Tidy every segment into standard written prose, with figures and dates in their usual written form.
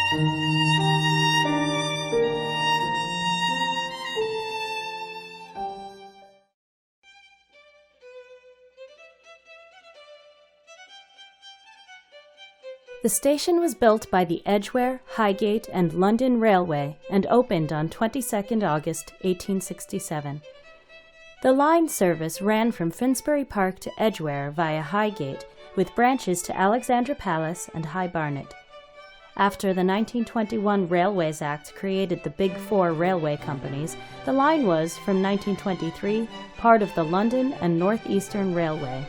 The station was built by the Edgware, Highgate and London Railway and opened on 22nd August 1867. The line service ran from Finsbury Park to Edgware via Highgate, with branches to Alexandra Palace and High Barnet. After the 1921 Railways Act created the Big Four railway companies, the line was, from 1923, part of the London and North Eastern Railway.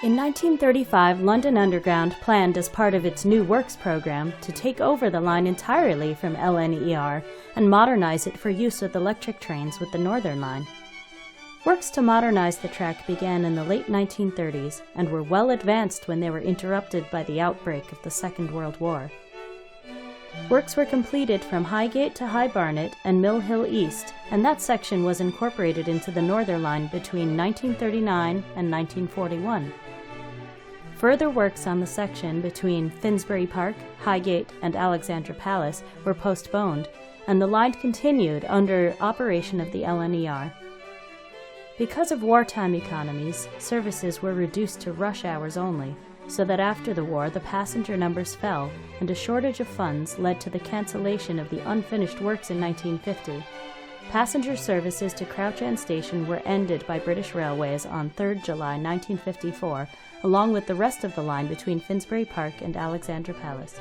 In 1935, London Underground planned as part of its New Works program to take over the line entirely from LNER and modernize it for use with electric trains with the Northern Line. Works to modernize the track began in the late 1930s and were well advanced when they were interrupted by the outbreak of the Second World War. Works were completed from Highgate to High Barnet and Mill Hill East, and that section was incorporated into the Northern Line between 1939 and 1941. Further works on the section between Finsbury Park, Highgate, and Alexandra Palace were postponed, and the line continued under operation of the LNER. Because of wartime economies, services were reduced to rush hours only, so that after the war the passenger numbers fell, and a shortage of funds led to the cancellation of the unfinished works in 1950. Passenger services to Crouch End Station were ended by British Railways on 3 July 1954, along with the rest of the line between Finsbury Park and Alexandra Palace.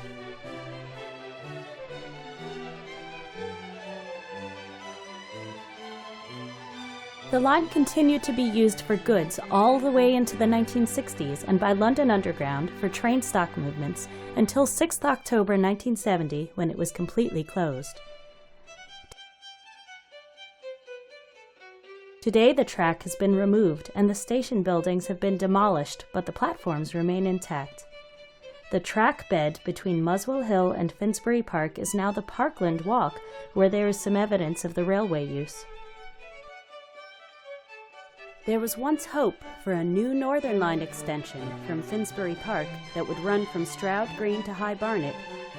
The line continued to be used for goods all the way into the 1960s and by London Underground for train stock movements until 6 October 1970, when it was completely closed. Today the track has been removed and the station buildings have been demolished, but the platforms remain intact. The track bed between Muswell Hill and Finsbury Park is now the Parkland Walk, where there is some evidence of the railway use. There was once hope for a new Northern Line extension from Finsbury Park that would run from Stroud Green to High Barnet,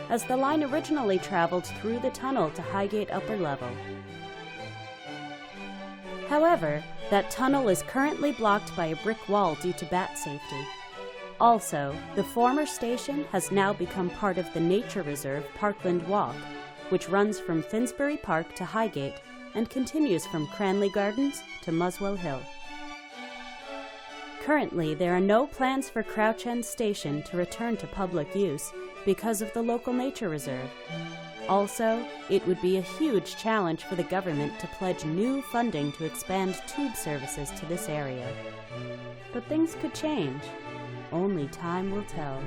as the line originally travelled through the tunnel to Highgate Upper Level. However, that tunnel is currently blocked by a brick wall due to bat safety. Also, the former station has now become part of the nature reserve Parkland Walk, which runs from Finsbury Park to Highgate and continues from Cranley Gardens to Muswell Hill. Currently, there are no plans for Crouch End Station to return to public use because of the local nature reserve. Also, it would be a huge challenge for the government to pledge new funding to expand tube services to this area. But things could change. Only time will tell.